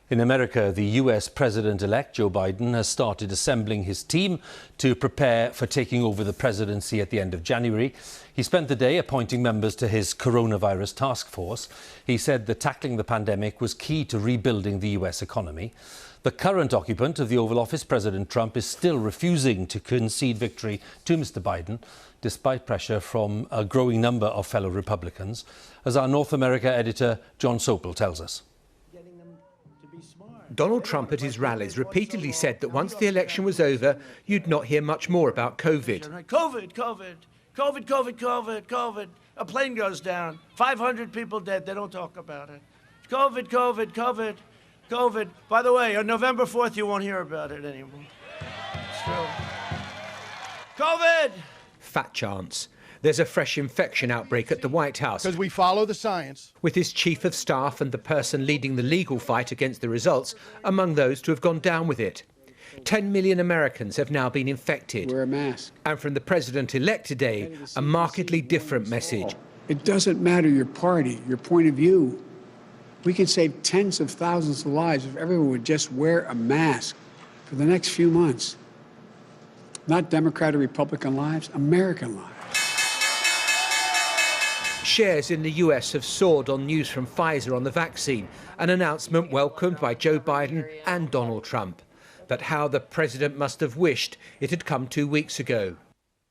In America, the US President-elect Joe Biden has started assembling his team to prepare for taking over the presidency at the end of January. He spent the day appointing members to his coronavirus task force. He said that tackling the pandemic was key to rebuilding the US economy. The current occupant of the Oval Office, President Trump, is still refusing to concede victory to Mr. Biden, despite pressure from a growing number of fellow Republicans, as our North America editor John Sopel tells us. Donald Trump at his rallies repeatedly said that once the election was over, you'd not hear much more about COVID. COVID. A plane goes down. 500 people dead. They don't talk about it. COVID. By the way, on November 4th, you won't hear about it anymore. It's true. COVID! Fat chance. There's a fresh infection outbreak at the White House. Because we follow the science. With his chief of staff and the person leading the legal fight against the results among those to have gone down with it. 10 million Americans have now been infected. Wear a mask. And from the president-elect today, a markedly different message. It doesn't matter your party, your point of view. We could save tens of thousands of lives if everyone would just wear a mask for the next few months. Not Democrat or Republican lives, American lives. Shares in the US have soared on news from Pfizer on the vaccine, an announcement welcomed by Joe Biden and Donald Trump. But how the president must have wished it had come 2 weeks ago.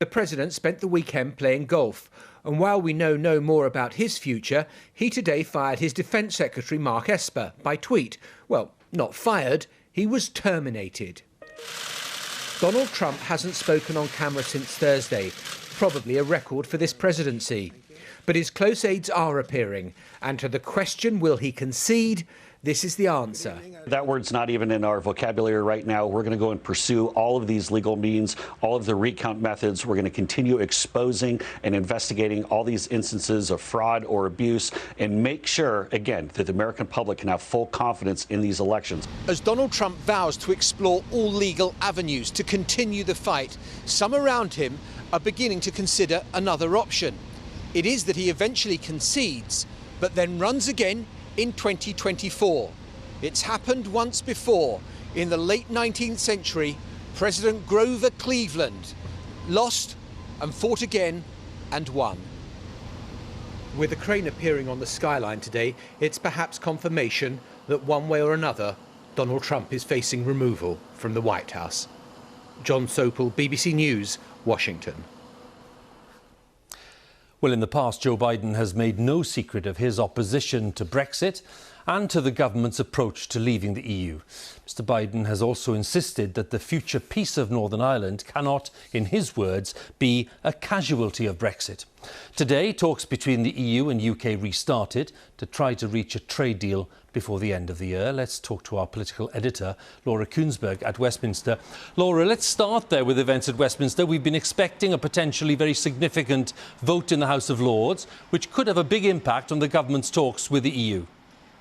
The president spent the weekend playing golf, and while we know no more about his future, he today fired his Defence Secretary Mark Esper by tweet. Well, not fired, he was terminated. Donald Trump hasn't spoken on camera since Thursday, probably a record for this presidency. But his close aides are appearing, and to the question, will he concede, this is the answer. That word's not even in our vocabulary right now. We're going to go and pursue all of these legal means, all of the recount methods. We're going to continue exposing and investigating all these instances of fraud or abuse and make sure, again, that the American public can have full confidence in these elections. As Donald Trump vows to explore all legal avenues to continue the fight, some around him are beginning to consider another option. It is that he eventually concedes, but then runs again in 2024. It's happened once before. In the late 19th century, President Grover Cleveland lost and fought again and won. With a crane appearing on the skyline today, it's perhaps confirmation that one way or another, Donald Trump is facing removal from the White House. John Sopel, BBC News, Washington. Well, in the past, Joe Biden has made no secret of his opposition to Brexit and to the government's approach to leaving the EU. Mr. Biden has also insisted that the future peace of Northern Ireland cannot, in his words, be a casualty of Brexit. Today, talks between the EU and UK restarted to try to reach a trade deal before the end of the year. Let's talk to our political editor, Laura Kuenssberg at Westminster. Laura, let's start there with events at Westminster. We've been expecting a potentially very significant vote in the House of Lords, which could have a big impact on the government's talks with the EU.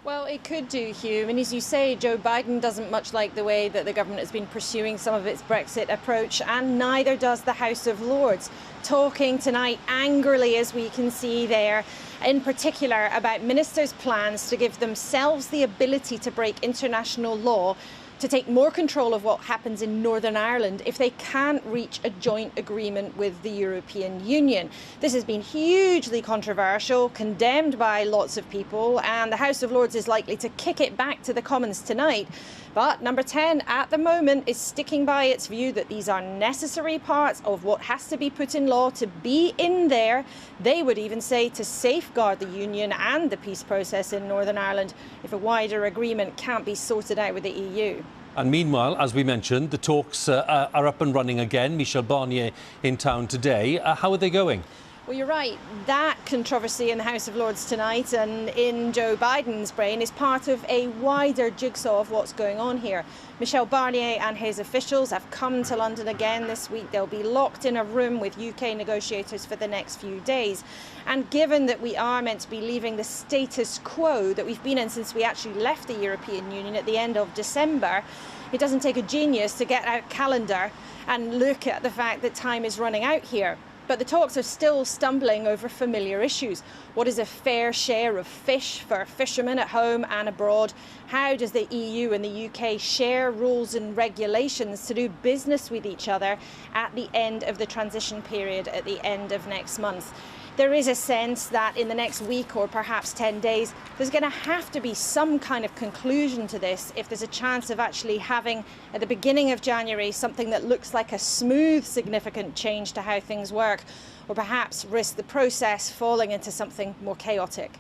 Well, it could do, Hugh. And as you say, Joe Biden doesn't much like the way that the government has been pursuing some of its Brexit approach, and neither does the House of Lords, talking tonight angrily, as we can see there, in particular about ministers' plans to give themselves the ability to break international law, to take more control of what happens in Northern Ireland if they can't reach a joint agreement with the European Union. This has been hugely controversial, condemned by lots of people, and the House of Lords is likely to kick it back to the Commons tonight. But Number 10 at the moment is sticking by its view that these are necessary parts of what has to be put in law to be in there. They would even say to safeguard the Union and the peace process in Northern Ireland if a wider agreement can't be sorted out with the EU. And meanwhile, as we mentioned, the talks are up and running again. Michel Barnier in town today. How are they going? Well, you're right. That controversy in the House of Lords tonight and in Joe Biden's brain is part of a wider jigsaw of what's going on here. Michel Barnier and his officials have come to London again this week. They'll be locked in a room with UK negotiators for the next few days. And given that we are meant to be leaving the status quo that we've been in since we actually left the European Union at the end of December, it doesn't take a genius to get out a calendar and look at the fact that time is running out here. But the talks are still stumbling over familiar issues. What is a fair share of fish for fishermen at home and abroad? How does the EU and the UK share rules and regulations to do business with each other at the end of the transition period at the end of next month? There is a sense that in the next week or perhaps 10 days, there's going to have to be some kind of conclusion to this if there's a chance of actually having, at the beginning of January, something that looks like a smooth, significant change to how things work, or perhaps risk the process falling into something more chaotic.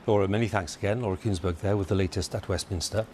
Laura, many thanks again. Laura Kuenssberg there with the latest at Westminster.